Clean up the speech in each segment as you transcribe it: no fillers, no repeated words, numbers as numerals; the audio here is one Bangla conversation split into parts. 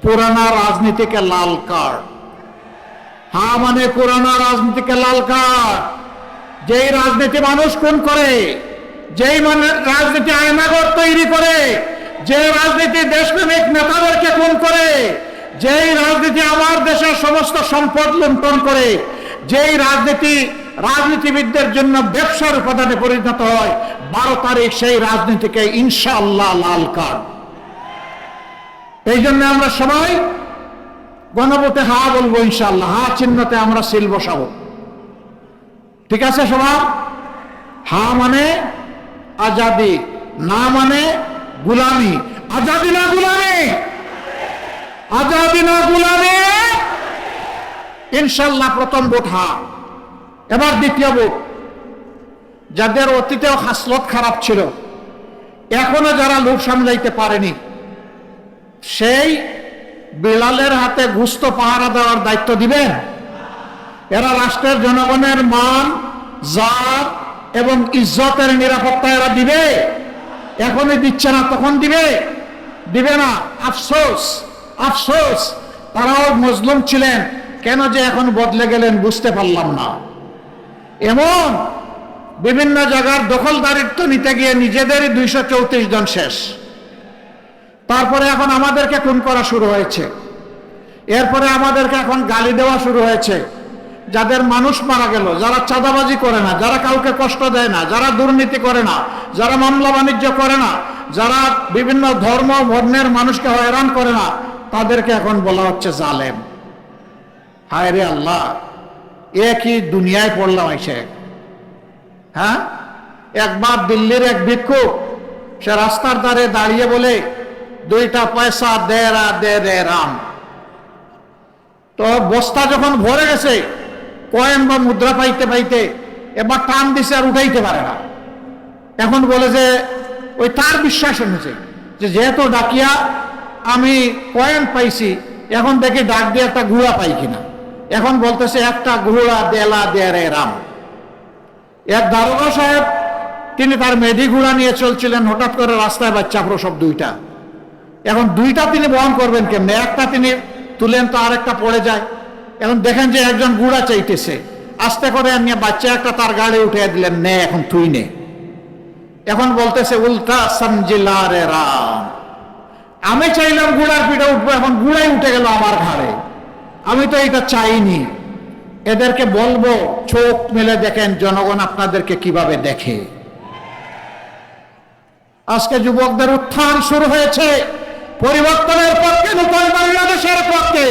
পুরানা রাজনীতিকে লাল কার্ড। হা মানে পুরানা রাজনীতিকে লাল কার্ড। যেই রাজনীতি মানুষ খুন করে, যেই রাজনীতি আয়নাঘর তৈরি করে, যে রাজনীতি দেশপ্রেমিক নেতাদেরকে খুন করে, যেই রাজনীতি আমার দেশের সমস্ত সম্পদ লুণ্ঠন করে, যেই রাজনীতি রাজনীতিবিদদের জন্য ব্যবসার উপাদানে পরিণত হয়, 12 তারিখ সেই রাজনীতিকে ইনশাআল্লাহ লাল কার্ড। এই জন্য আমরা সবাই গণভোটে হা বলবো ইনশাআল্লাহ। হা চিহ্নতে আমরা সিল বসাবো। ঠিক আছে সবাই? হা মানে আজাদি, না মানে গুলামি। আজাদি না গুলামি, আজাদি না গুলামি। ইনশাআল্লাহ প্রথম ভোট হা। এবার দ্বিতীয় ভোট, যাদের অতীতেও খাসলত খারাপ ছিল, এখনো যারা লোক সামলাইতে পারেনি, সেই বিলালের হাতে গুস্ত পাহারা দেওয়ার দায়িত্ব দিবেন? এরা রাষ্ট্রের জনগণের মান, জাত এবং ইজ্জতের নিরাপত্তা এরা দিবে? এখনই দিচ্ছে না, তখন দিবে? দিবে না। আফসোস, আফসোস, তারাও মজলুম ছিলেন, কেন যে এখন বদলে গেলেন বুঝতে পারলাম না। এমন বিভিন্ন জায়গার দখলদারিত্ব নিতে গিয়ে নিজেদেরই 234 জন শেষ। তারপরে এখন আমাদেরকে খুন করা শুরু হয়েছে। এরপরে আমাদেরকে এখন গালি দেওয়া শুরু হয়েছে। যাদের মানুষ মারা গেল, যারা চাঁদাবাজি করে না, যারা কাউকে কষ্ট দেয় না, যারা দুর্নীতি করে না, যারা মামলা বাণিজ্য করে না, যারা বিভিন্ন ধর্ম বর্ণের মানুষকে হয়রান করে না, তাদেরকে এখন বলা হচ্ছে জালেম। হায় রে আল্লাহ, এ কি দুনিয়ায় পড়লাম এসে। হ্যাঁ, একবার দিল্লির এক ভিক্ষুক, সে রাস্তার ধারে দাঁড়িয়ে বলে, 2টা পয়সা দে রে রাম। তো বস্তা যখন ভরে গেছে, কয়েন বা মুদ্রা পাইতে পাইতে এবার টান দিছে, আর উঠাইতে পারে না। এখন বলে যে ওই তার বিশ্বাস এনেছে যে যেহেতু ডাকিয়া আমি কয়েন পাইছি, এখন দেখি ডাক দিয়ে একটা ঘোড়া পাই কিনা। এখন বলতেছে একটা ঘোড়া দেলা দে রে রাম। এক দারোগা সাহেব, তিনি তার মেধি ঘোড়া নিয়ে চলছিলেন, হঠাৎ করে রাস্তায় বাচ্চা প্রসব 2টা। এখন 2টা তিনি বহন করবেন কেমনে? একটা তিনি তুলেন তো আরেকটা পড়ে যায়। এখন দেখেন যে একজন ঘোড়া চাইতেছে, আস্তে করে নিয়ে বাচ্চা একটা তার গাড়ি উঠে দিলেন, নে এখন তুই নে। এখন বলতেছে উল্টা সমজিলা রে রাম, আমি চাইলাম ঘোড়ার পিঠে উঠবো, এখন ঘোড়াই উঠে গেল আমার ঘাড়ে, আমি তো এটা চাইনি। এদেরকে বলবো চোখ মেলে দেখেন জনগণ আপনাদেরকে কিভাবে দেখে। আজকে যুবকদের উত্থান শুরু হয়েছে পরিবর্তনের পক্ষে, নতুন বাংলাদেশের পক্ষে।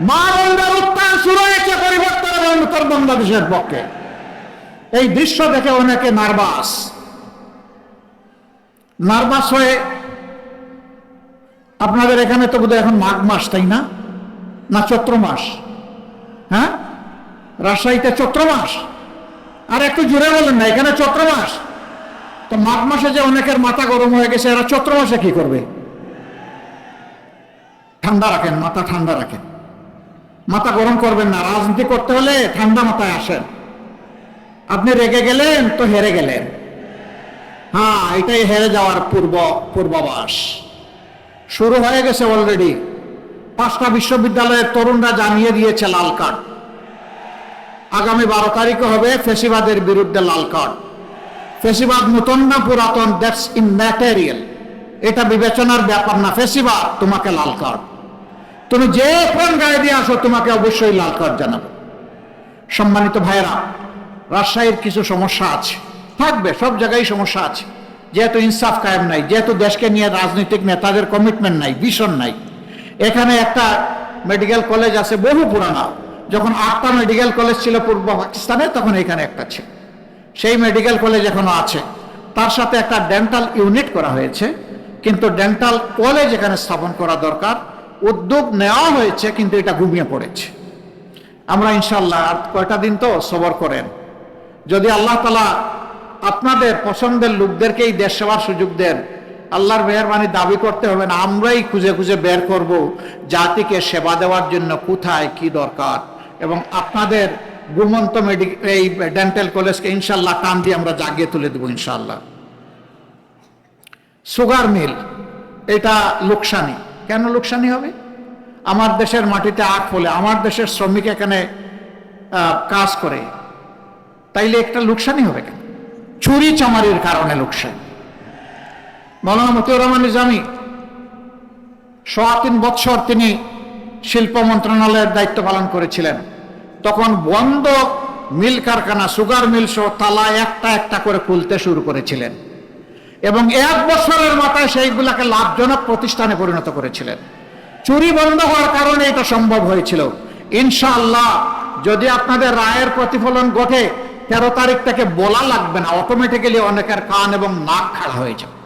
মা বোনদের উত্থান শুরু হয়েছে পরিবর্তন এবং নতুন বাংলাদেশের পক্ষে। এই দৃশ্য দেখে অনেকে নার্ভাস হয়ে, আপনাদের এখানে তো বোধহয় এখন মাঘ মাস, তাই না? না চৈত্র মাস? হ্যাঁ, রাজশাহীতে চৈত্র মাস। আর একটু জোরে বলেন না, এখানে চৈত্র মাস। তো মাঘ মাসে যে অনেকের মাথা গরম হয়ে গেছে, এরা চৈত্র মাসে কি করবে? ঠান্ডা রাখেন, মাথা ঠান্ডা রাখেন, মাথা গরম করবেন না। রাজনীতি করতে হলে ঠান্ডা মাথায় আসেন। আপনি রেগে গেলেন তো হেরে গেলেন। হ্যাঁ, এটাই হেরে যাওয়ার পূর্বাভাস। শুরু হয়ে গেছে অলরেডি। 5টা বিশ্ববিদ্যালয়ের তরুণরা জানিয়ে দিয়েছে লাল কার্ড। আগামী 12 তারিখে হবে ফেসিবাদের বিরুদ্ধে লাল কার্ড। ফেসিবাদ নতুন না পুরাতন, দ্যাটস ইমম্যাটেরিয়াল, এটা বিবেচনার ব্যাপার না। ফেসিবাদ, তোমাকে লাল কার্ড। তুমি যে কোন গায়ে দিয়ে আসো, তোমাকে অবশ্যই লাল কার্ড জানাবো। সম্মানিত ভাইয়েরা, রাজশাহীর কিছু সমস্যা আছে, থাকবে, সব জায়গায় সমস্যা আছে। যেহেতু ইনসাফ কায়েম নাই, যেহেতু দেশকে নিয়ে রাজনৈতিক নেতাদের কমিটমেন্ট নাই, ভিশন নাই। এখানে একটা মেডিকেল কলেজ আছে, বহু পুরানা। যখন 8টা মেডিকেল কলেজ ছিল পূর্ব পাকিস্তানে, তখন এখানে একটা ছিল। সেই মেডিকেল কলেজ এখনো আছে। তার সাথে একটা ডেন্টাল ইউনিট করা হয়েছে, কিন্তু ডেন্টাল কলেজ এখানে স্থাপন করা দরকার। উদ্যোগ নেওয়া হয়েছে, কিন্তু এটা ঘুমিয়ে পড়েছে। আমরা ইনশাল্লাহ আর কয়টা দিন তো সবর করেন। যদি আল্লাহ তাআলা আপনাদের পছন্দের লোকদেরকেই দেশ সেবার সুযোগ দেন, আল্লাহর মেহেরবানি দাবি করতে হবে না, আমরাই খুঁজে খুঁজে বের করব জাতিকে সেবা দেওয়ার জন্য কোথায় কি দরকার। এবং আপনাদের ঘুমন্ত এই ডেন্টাল কলেজকে ইনশাল্লাহ কান দিয়ে আমরা জাগিয়ে তুলে দেবো ইনশাল্লাহ। সুগার মিল, এটা লোকসানি। কেন লোকসানি হবে? আমার দেশের মাটিতে আখ ফলে, আমার দেশের শ্রমিক এখানে কাজ করে, তাইলে একটা লোকসানি হবে কেন? চুরি চামারির কারণে লোকসান। মৌলানা মতিউর রহমান নিজামী ৩.৫ বছর তিনি শিল্প মন্ত্রণালয়ের দায়িত্ব পালন করেছিলেন। তখন বন্ধ মিল কারখানা, সুগার মিল সহ তালা একটা একটা করে খুলতে শুরু করেছিলেন এবং ১ বছরের মাথায় সেইগুলাকে লাভজনক প্রতিষ্ঠানে পরিণত করেছিলেন। চুরি বন্ধ হওয়ার কারণে এটা সম্ভব হয়েছিল। ইনশাআল্লাহ যদি আপনাদের রায়ের প্রতিফলন ঘটে, ১৩ তারিখ থেকে বলা লাগবে না, অটোমেটিক্যালি অনেকের কান এবং নাক খাড়া হয়ে যাবে।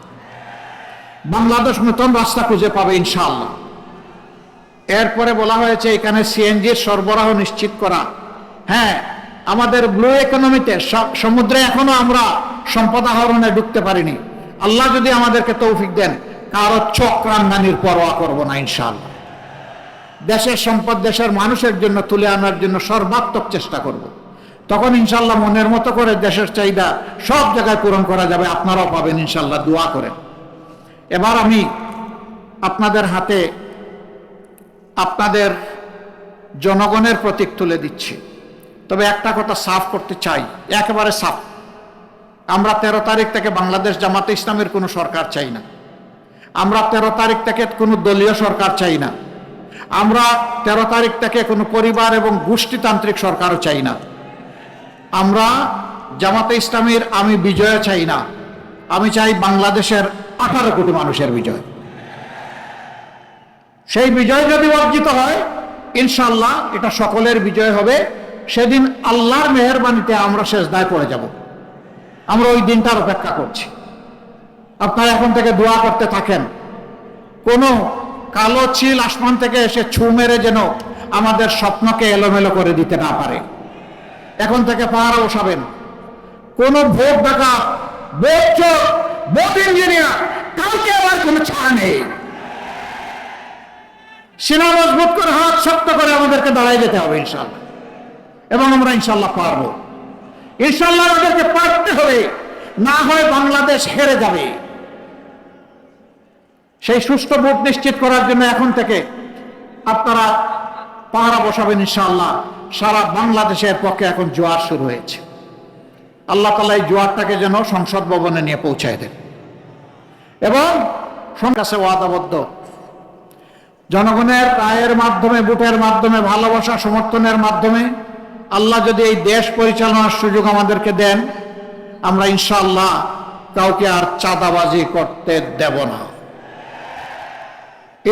বাংলাদেশ নতুন রাস্তা খুঁজে পাবে ইনশাআল্লাহ। এরপরে বলা হয়েছে এখানে সিএনজির সরবরাহ নিশ্চিত করা। হ্যাঁ, আমাদের ব্লু ইকোনমিতে সমুদ্রে এখনো আমরা সম্পদ আহরণে ঢুকতে পারিনি। আল্লাহ যদি আমাদেরকে তৌফিক দেন, কারো চক্রান্দানির পরোয়া করব না ইনশাআল্লাহ। দেশের সম্পদ দেশের মানুষের জন্য তুলে আনার জন্য সর্বাত্মক চেষ্টা করব। তখন ইনশাআল্লাহ মনের মতো করে দেশের চাহিদা সব জায়গায় পূরণ করা যাবে। আপনারাও পাবেন ইনশাআল্লাহ, দোয়া করেন। এবার আমি আপনাদের হাতে আপনাদের জনগণের প্রতীক তুলে দিচ্ছি। তবে একটা কথা সাফ করতে চাই, একেবারে সাফ। আমরা ১৩ তারিখ থেকে বাংলাদেশ জামাতে ইসলামের কোনো সরকার চাই না। আমরা ১৩ তারিখ থেকে কোনো দলীয় সরকার চাই না। আমরা ১৩ তারিখ থেকে কোনো পরিবার এবং গোষ্ঠীতান্ত্রিক সরকারও চাই না। আমরা জামাতে ইসলামের আমি বিজয় চাই না। আমি চাই বাংলাদেশের ১৮ কোটি মানুষের বিজয়। সেই বিজয় যদি অর্জিত হয়, ইনশাআল্লাহ এটা সকলের বিজয় হবে। সেদিন আল্লাহর মেহেরবানিতে আমরা সেজদায় পড়ে যাব। আমরা ওই দিনটার অপেক্ষা করছি। আপনারা এখন থেকে দোয়া করতে থাকেন, কোনো কালো চিল আসমান থেকে এসে ছু মেরে যেন আমাদের স্বপ্নকে এলোমেলো করে দিতে না পারে। এখন থেকে পাহারা বসাবেন। কোন ভোট ডাকাত, ভোট চোর, ভোট ইঞ্জিনিয়ার কাউকে আবার কোনো ছাড় নেই। সিনা মজবুত করে, হাত শক্ত করে আমাদেরকে দাঁড়াই যেতে হবে ইনশাআল্লাহ, এবং আমরা ইনশাআল্লাহ পারবো। ইনশাআল্লাহ আমাদেরকে পারতে হবে, না হয় বাংলাদেশ হেরে যাবে। সেই সুষ্ঠু ভোট নিশ্চিত করার জন্য এখন থেকে আপনারা পাহারা বসাবেন ইনশাআল্লাহ। সারা বাংলাদেশের পক্ষে এখন জোয়ার শুরু হয়েছে। আল্লাহ তাআলা এই জোয়ারটাকে যেন সংসদ ভবনে নিয়ে পৌঁছায় দেন এবং কাছে ওয়াদাবদ্ধ জনগণের রায়ের মাধ্যমে, ভোটের মাধ্যমে, ভালোবাসা সমর্থনের মাধ্যমে আল্লাহ যদি এই দেশ পরিচালনার সুযোগ আমাদেরকে দেন, আমরা ইনশাআল্লাহ কাউকে আর চাঁদাবাজি করতে দেব না।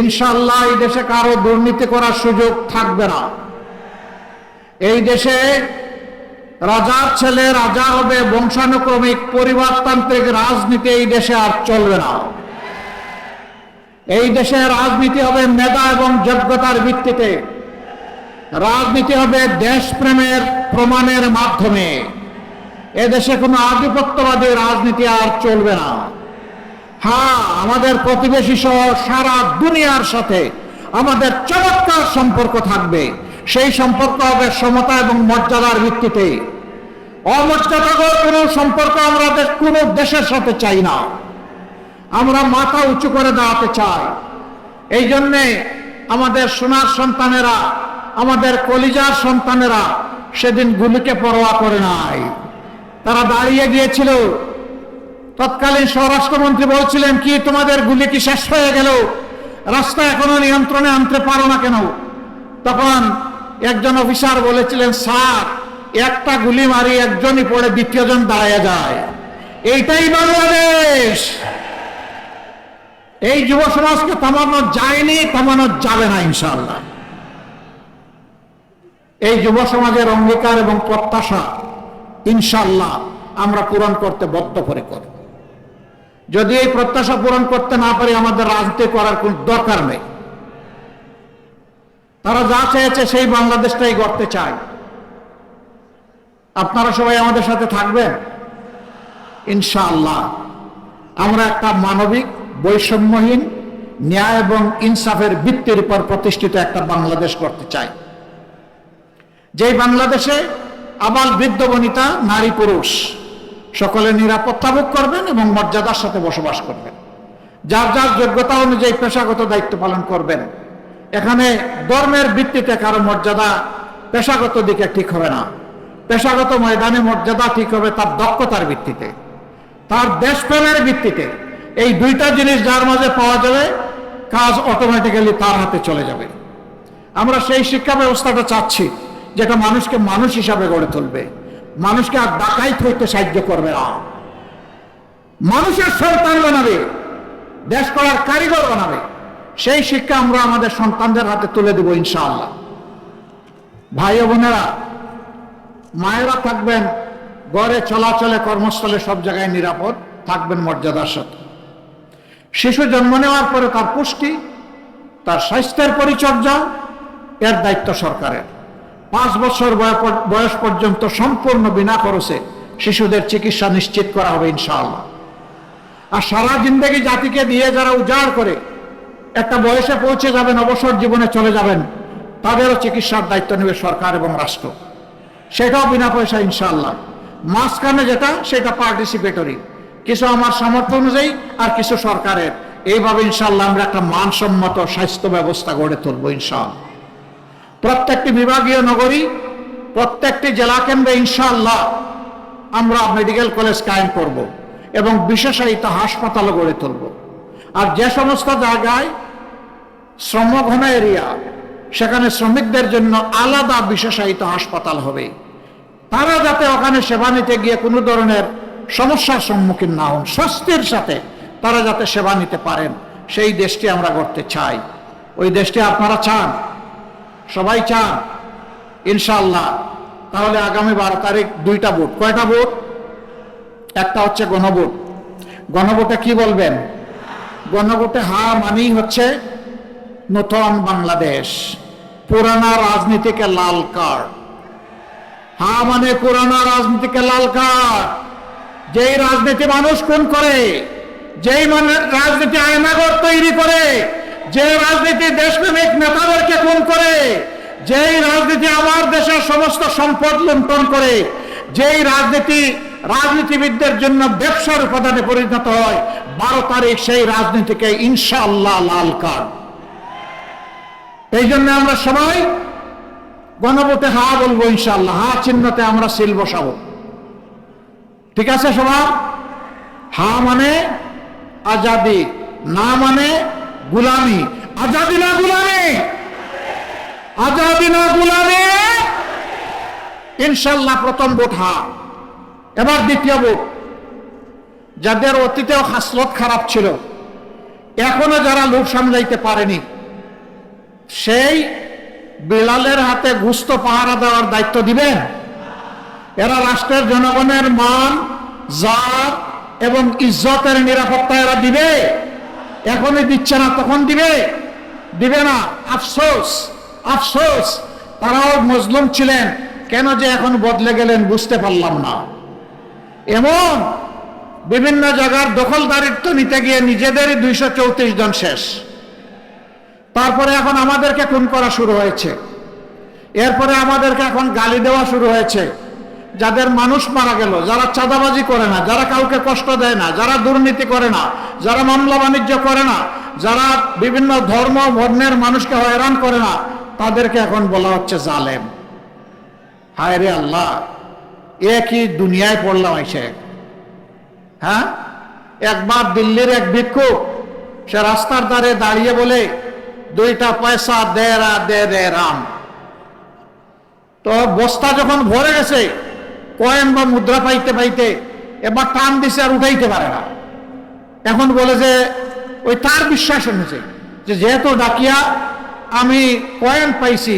ইনশাআল্লাহ এই দেশে কারো দুর্নীতি করার সুযোগ থাকবে না। এই দেশে রাজার ছেলে রাজা হবে, বংশানুক্রমিক পরিবারতান্ত্রিক রাজনীতি এই দেশে আর চলবে না। এই দেশে রাজনীতি হবে মেধা এবং যোগ্যতার ভিত্তিতে। রাজনীতি হবে দেশপ্রেমের প্রমাণের মাধ্যমে। এদেশে কোনো আধিপত্যবাদী রাজনীতি আর চলবে না। হ্যাঁ, আমাদের প্রতিবেশী সহ সারা দুনিয়ার সাথে আমাদের চমৎকার সম্পর্ক থাকবে। সেই সম্পর্ক হবে সমতা এবং মর্যাদার ভিত্তিতে। অমর্যাদাকর কোনো সম্পর্ক আমরা কোনো দেশের সাথে চাই না। আমরা মাথা উঁচু করে দাঁড়াতে চাই। এই জন্যে আমাদের সোনার সন্তানেরা, আমাদের কলিজার সন্তানেরা সেদিন গুলিকে পরোয়া করে নাই। তারা দাঁড়িয়ে গিয়েছিল। তৎকালীন স্বরাষ্ট্রমন্ত্রী বলছিলেন, কি তোমাদের গুলি কি শেষ হয়ে গেল? রাস্তা এখনো নিয়ন্ত্রণে আনতে পারো না কেন? তখন একজন অফিসার বলেছিলেন, স্যার, একটা গুলি মারি একজনই পড়ে দ্বিতীয় জন দাঁড়িয়ে যায়। এইটাই বাংলাদেশ। এই যুব সমাজকে থামানো যায়নি, থামানো যাবে না ইনশাআল্লাহ। এই যুব সমাজের অঙ্গীকার এবং প্রত্যাশা ইনশাআল্লাহ আমরা পূরণ করতে বদ্ধপরিকর। যদি এই প্রত্যাশা পূরণ করতে না পারি, আমাদের রাজনীতি করার কোন দরকার নেই। তারা যা চেয়েছে সেই বাংলাদেশটাই গড়তে চায়। আপনারা সবাই আমাদের সাথে থাকবেন ইনশাআল্লাহ। আমরা একটা মানবিক, বৈষম্যহীন, ন্যায় এবং ইনসাফের ভিত্তির উপর প্রতিষ্ঠিত একটা বাংলাদেশ করতে চাই, যেই বাংলাদেশে আবাল বৃদ্ধ বনিতা, নারী পুরুষ সকলে নিরাপত্তা ভোগ করবেন এবং মর্যাদার সাথে বসবাস করবেন। যার যার যোগ্যতা অনুযায়ী পেশাগত দায়িত্ব পালন করবেন। এখানে ধর্মের ভিত্তিতে কারো মর্যাদা পেশাগত দিকে ঠিক হবে না। পেশাগত ময়দানে মর্যাদা ঠিক হবে তার দক্ষতার ভিত্তিতে, তার দেশপ্রেমের ভিত্তিতে। এই দুইটা জিনিস যার মাঝে পাওয়া যাবে, কাজ অটোমেটিক্যালি তার হাতে চলে যাবে। আমরা সেই শিক্ষা ব্যবস্থাটা চাচ্ছি যেটা মানুষকে মানুষ হিসাবে গড়ে তুলবে, মানুষকে আর ডাকাইত হইতে সাহায্য করবে না, মানুষের সন্তান বানাবে, দেশ করার কারিগর বানাবে। সেই শিক্ষা আমরা আমাদের সন্তানদের হাতে তুলে দেব ইনশাআল্লাহ। ভাই ও বোনেরা, মায়েরা থাকবেন ঘরে, চলাচলে, কর্মস্থলে, সব জায়গায় নিরাপদ থাকবেন মর্যাদার সাথে। শিশু জন্ম নেওয়ার পরে তার পুষ্টি, তার স্বাস্থ্যের পরিচর্যা, এর দায়িত্ব সরকারের। 5 বছর বয়স পর্যন্ত সম্পূর্ণ বিনা খরচে শিশুদের চিকিৎসা নিশ্চিত করা হবে ইনশাআল্লাহ। আর সারা জিন্দেগি জাতিকে দিয়ে যারা উজাড় করে একটা বয়সে পৌঁছে যাবেন, অবসর জীবনে চলে যাবেন, তাদেরও চিকিৎসার দায়িত্ব নেবে সরকার এবং রাষ্ট্র, সেটাও বিনা পয়সা ইনশাআল্লাহ। মাঝখানে যেটা, সেটা পার্টিসিপেটরি, কিছু আমার সামর্থ্য অনুযায়ী আর কিছু সরকারের। এইভাবে ইনশাআল্লাহ আমরা একটা মানসম্মত স্বাস্থ্য ব্যবস্থা গড়ে তুলব ইনশাআল্লাহ। প্রত্যেকটি বিভাগীয় নগরী, প্রত্যেকটি জেলা কেন্দ্রে ইনশাআল্লাহ আমরা মেডিকেল কলেজ কায়েম করব এবং বিশেষায়িত হাসপাতালও গড়ে তুলব। আর যে সমস্ত জায়গায় শ্রমঘন এরিয়া, সেখানে শ্রমিকদের জন্য আলাদা বিশেষায়িত হাসপাতাল হবে। তারা যাতে ওখানে সেবা নিতে গিয়ে কোনো ধরনের সমস্যার সম্মুখীন না হন, স্বস্তির সাথে তারা যাতে সেবা নিতে পারেন, সেই দেশটি আমরা করতে চাই। ওই দেশটি আপনারা চান? সবাই চান ইনশাআল্লাহ। তাহলে আগামী 12 তারিখ 2টা ভোট। কয়টা ভোট? একটা হচ্ছে গণভোট। গণভোটে কি বলবেন? গণভোটে হা মানেই হচ্ছে নতুন বাংলাদেশ, পুরানা রাজনীতিকে লাল কার্ড। হা মানে পুরানা রাজনীতিকে লাল কার্ড। যেই রাজনীতি মানুষ খুন করে, যেই রাজনীতি আয়নাঘর তৈরি করে, যে রাজনীতি দেশপ্রেমিক নেতাদেরকে খুন করে, যেই রাজনীতি আমার দেশের সমস্ত সম্পদ লুণ্ঠন করে, যেই রাজনীতিবিদদের জন্য ব্যবসার উপাদানে পরিণত হয়, 12 তারিখ সেই রাজনীতিকে ইনশাআল্লাহ লাল কার্ড। এই জন্য আমরা সবাই গণভোটে হা বলবো ইনশাআল্লাহ। হা চিহ্নতে আমরা সিল বসাবো। ঠিক আছে সবাই? হা মানে আজাদি, না মানে গুলামি। আজাদি না গুলামি, আজাদি না গুলামি। ইনশাআল্লাহ প্রথম ভোট হা। এবার দ্বিতীয় ভোট। যাদের অতীতেও খাসলত খারাপ ছিল, এখনো যারা লোক সামলাইতে পারেনি, সেই বিলালের হাতে গুস্ত পাহারা দেওয়ার দায়িত্ব দিবেন? এরা রাষ্ট্রের জনগণের মান, জাত এবং ইজ্জতের নিরাপত্তা এরা দিবে? এখনই দিচ্ছে না, তখন দিবে? দিবে না। আফসোস, আফসোস, তারাও মজলুম ছিলেন, কেন যে এখন বদলে গেলেন বুঝতে পারলাম না। এমন বিভিন্ন জায়গার দখলদারিত্ব নিতে গিয়ে নিজেদেরই 234 জন শেষ। তারপরে এখন আমাদেরকে খুন করা শুরু হয়েছে। এরপরে আমাদেরকে এখন গালি দেওয়া শুরু হয়েছে। যাদের মানুষ মারা গেল, যারা চাঁদাবাজি করে না, যারা কাউকে কষ্ট দেয় না, যারা দুর্নীতি করে না, যারা মামলা বাণিজ্য করে না, যারা বিভিন্ন ধর্ম বর্ণের মানুষকে হয়রান করে না, তাদেরকে এখন বলা হচ্ছে জালেম। হায় রে আল্লাহ, এ কি দুনিয়ায় পড়লাম এসে। হ্যাঁ, একবার দিল্লির এক ভিক্ষুক, সে রাস্তার ধারে দাঁড়িয়ে বলে, 2টা পয়সা দে রে রাম। তো বস্তা যখন ভরে গেছে, কয়েন বা মুদ্রা পাইতে পাইতে এবার টান দিছে, আর উঠাইতে পারে না। এখন বলে যে ওই তার বিশ্বাস এনেছে যে যেহেতু ডাকিয়া আমি কয়েন পাইছি,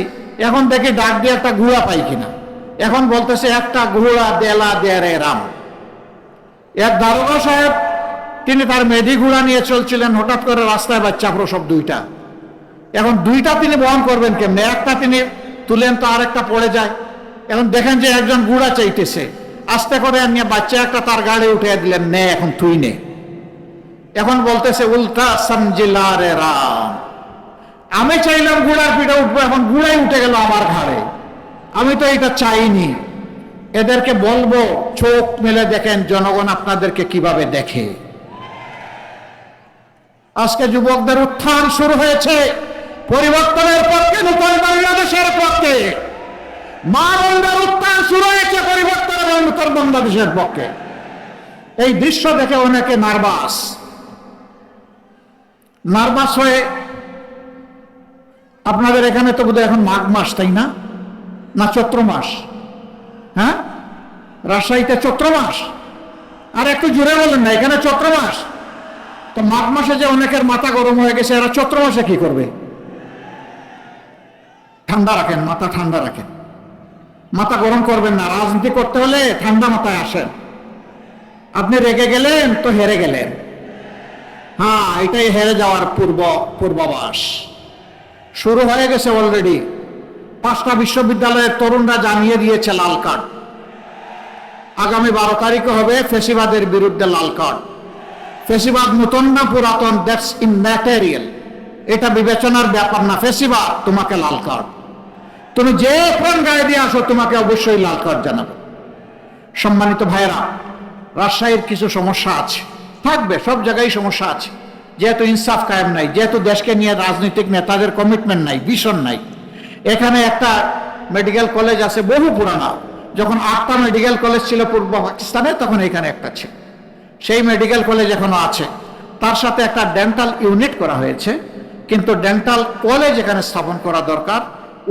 এখন দেখি ডাক দিয়ে একটা ঘোড়া পাই কিনা। এখন বলতেছে একটা ঘোড়া দেলা দে রে রাম। এক দারোগা সাহেব, তিনি তার মেধি ঘোড়া নিয়ে চলছিলেন, হঠাৎ করে রাস্তায় বাচ্চা প্রসব 2টা। এখন 2টা তিনি বহন করবেন কেমনে? একটা তিনি তুলেন তো আরেকটা পড়ে যায়। এখন দেখেন যে একজন ঘোড়া চাইতেছে, আস্তে করে নিয়ে বাচ্চা একটা তার গাড়ি উঠে দিলেন, নে এখন তুই নে। এখন বলতেছে উল্টা সমজিলা রে রাম, আমি চাইলাম ঘোড়ার পিঠে উঠবো, এখন ঘোড়াই উঠে গেল আমার ঘাড়ে, আমি তো এটা চাইনি। এদেরকে বলবো, চোখ মেলে দেখেন জনগণ আপনাদেরকে কিভাবে দেখে। আজকে যুবকদের উত্থান শুরু হয়েছে পরিবর্তনের পক্ষে, নতুন বাংলাদেশের পক্ষে। মা বোনদের উত্থান শুরু হয়েছে পরিবর্তন এবং নতুন বাংলাদেশের পক্ষে। এই দৃশ্য দেখে অনেকে নার্ভাস হয়ে, আপনাদের এখানে তো বোধহয় এখন মাঘ মাস, তাই না? না চৈত্র মাস? হ্যাঁ, রাজশাহীতে চৈত্র মাস। আর একটু জোরে বলেন না, এখানে চৈত্র মাস। তো মাঘ মাসে যে অনেকের মাথা গরম হয়ে গেছে, এরা চৈত্র মাসে কি করবে? ঠান্ডা রাখেন, মাথা ঠান্ডা রাখেন, মাথা গরম করবেন না। রাজনীতি করতে হলে ঠান্ডা মাথায় আসেন। আপনি রেগে গেলেন তো হেরে গেলেন। হ্যাঁ, এটাই হেরে যাওয়ার পূর্বাভাস। শুরু হয়ে গেছে অলরেডি। 5টা বিশ্ববিদ্যালয়ের তরুণরা জানিয়ে দিয়েছে লাল কার্ড। আগামী 12 তারিখে হবে ফেসিবাদের বিরুদ্ধে লাল কার্ড। ফেসিবাদ নতুন না পুরাতন, দ্যাটস ইমম্যাটেরিয়াল, এটা বিবেচনার ব্যাপার না। ফেসিবাদ, তোমাকে লাল কার্ড। তুমি যে ফোন গায়ে দিয়ে আসো, তোমাকে অবশ্যই লাল কার্ড জানাবো। সম্মানিত ভাইরা, রাজশাহীর কিছু সমস্যা আছে, থাকবে, সব জায়গায় সমস্যা আছে। যেহেতু ইনসাফ কায়েম নাই, যেহেতু দেশকে নিয়ে রাজনৈতিক নেতাদের কমিটমেন্ট নাই, ভিশন নাই। এখানে একটা মেডিকেল কলেজ আছে, বহু পুরানা। যখন 8টা মেডিকেল কলেজ ছিল পূর্ব পাকিস্তানে, তখন এখানে একটা ছিল। সেই মেডিকেল কলেজ এখনো আছে। তার সাথে একটা ডেন্টাল ইউনিট করা হয়েছে, কিন্তু ডেন্টাল কলেজ এখানে স্থাপন করা দরকার।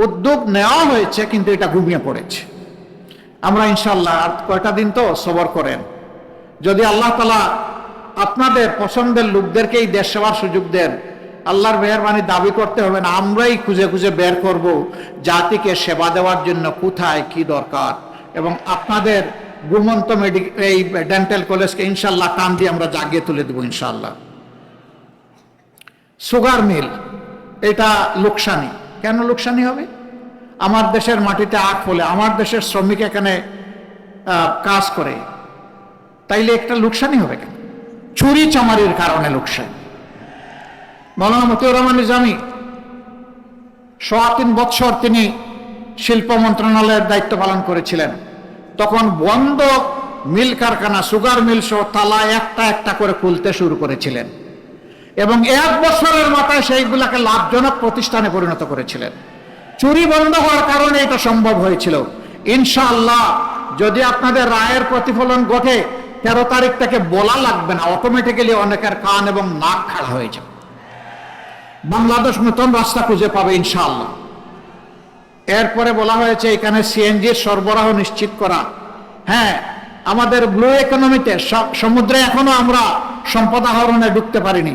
উদ্যোগ নেওয়া হয়েছে, কিন্তু এটা ঘুমিয়ে পড়েছে। আমরা ইনশাল্লাহ, আর কয়টা দিন তো সবর করেন। যদি আল্লাহ তাআলা আপনাদের পছন্দের লোকদেরকেই দেশ সেবার সুযোগ দেন, আল্লাহর মেহেরবানি দাবি করতে হবে না, আমরাই খুঁজে খুঁজে বের করব জাতিকে সেবা দেওয়ার জন্য কোথায় কি দরকার। এবং আপনাদের ঘুমন্ত এই ডেন্টাল কলেজকে ইনশাল্লাহ কান দিয়ে আমরা জাগিয়ে তুলে দেবো ইনশাল্লাহ। সুগার মিল, এটা লোকসানি। কেন লোকসানি হবে? আমার দেশের মাটিতে আখ ফলে, আমার দেশের শ্রমিক এখানে কাজ করে, তাইলে একটা লোকসানি হবে কেন? চুরি চামারির কারণে লোকসানি। মাওলানা মতিউর রহমান নিজামী 3.25 বছর তিনি শিল্প মন্ত্রণালয়ের দায়িত্ব পালন করেছিলেন। তখন বন্ধ মিল কারখানা, সুগার মিল সহ তালা একটা একটা করে খুলতে শুরু করেছিলেন, এবং 1 বছরের মাথায় সেইগুলাকে লাভজনক প্রতিষ্ঠানে পরিণত করেছিলেন। চুরি বন্ধ হওয়ার কারণে এটা সম্ভব হয়েছিল। ইনশাআল্লাহ, যদি আপনাদের রায়ের প্রতিফলন ঘটে, 13 তারিখ থেকে বলা লাগবে না, অটোমেটিক্যালি অনেকের কান এবং নাক খাড়া হয়ে যাবে। বাংলাদেশ নতুন রাস্তা খুঁজে পাবে ইনশাআল্লাহ। এরপরে বলা হয়েছে এখানে সিএনজির সরবরাহ নিশ্চিত করা। হ্যাঁ, আমাদের ব্লু ইকোনমিতে সমুদ্রে এখনো আমরা সম্পদ আহরণে ঢুকতে পারিনি।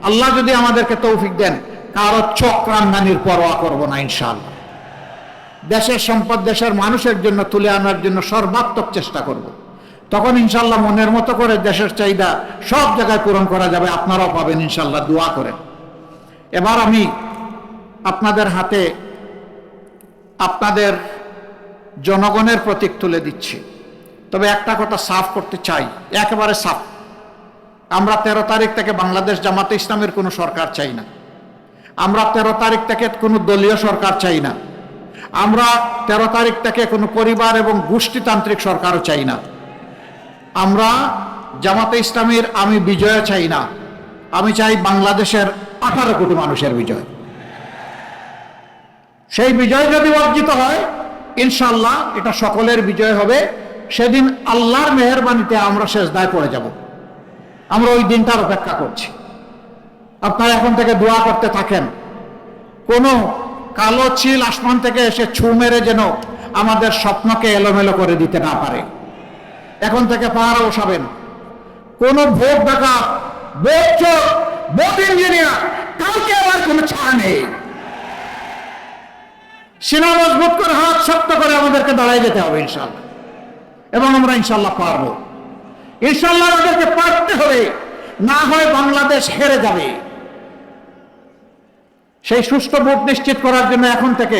আল্লাহ যদি আমাদেরকে তৌফিক দেন, কারো চক্রান্দানির পরোয়া করব না ইনশাআল্লাহ। দেশের সম্পদ দেশের মানুষের জন্য তুলে আনার জন্য সর্বাত্মক চেষ্টা করব। তখন ইনশাআল্লাহ মনের মতো করে দেশের চাহিদা সব জায়গায় পূরণ করা যাবে। আপনারাও পাবেন ইনশাআল্লাহ, দোয়া করেন। এবার আমি আপনাদের হাতে আপনাদের জনগণের প্রতীক তুলে দিচ্ছি। তবে একটা কথা সাফ করতে চাই, একেবারে সাফ। আমরা 13 তারিখ থেকে বাংলাদেশ জামাতে ইসলামের কোনো সরকার চাই না। আমরা 13 তারিখ থেকে কোনো দলীয় সরকার চাই না। আমরা 13 তারিখ থেকে কোনো পরিবার এবং গোষ্ঠীতান্ত্রিক সরকারও চাই না। আমরা জামাতে ইসলামের আমি বিজয় চাই না। আমি চাই বাংলাদেশের 18 কোটি মানুষের বিজয়। সেই বিজয় যদি অর্জিত হয়, ইনশাআল্লাহ এটা সকলের বিজয় হবে। সেদিন আল্লাহর মেহেরবানিতে আমরা সেজদায় পড়ে যাব। আমরা ওই দিনটার অপেক্ষা করছি। আপনারা এখন থেকে দোয়া করতে থাকেন, কোনো কালো চিল আসমান থেকে এসে ছু মেরে যেন আমাদের স্বপ্নকে এলোমেলো করে দিতে না পারে। এখন থেকে পাহারা বসাবেন। কোন ভোট ডাকা, ভোট চোর, ভোট ইঞ্জিনিয়ার, কাউকে আবার কোনো ছাড় নেই। সিনা মজবুত করে, হাত শক্ত করে আমাদেরকে দাঁড়ায় যেতে হবে ইনশাআল্লাহ। এবং আমরা ইনশাআল্লাহ পারবো। ইনশাআল্লাহ আমাদেরকে পারতে হবে, না হয় বাংলাদেশ হেরে যাবে। সেই সুষ্ঠু ভোট নিশ্চিত করার জন্য এখন থেকে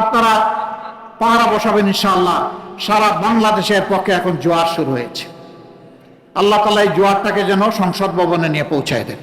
আপনারা পাহারা বসাবেন ইনশাআল্লাহ। সারা বাংলাদেশের পক্ষে এখন জোয়ার শুরু হয়েছে। আল্লাহ তাআলা এই জোয়ারটাকে যেন সংসদ ভবনে নিয়ে পৌঁছায় দেন।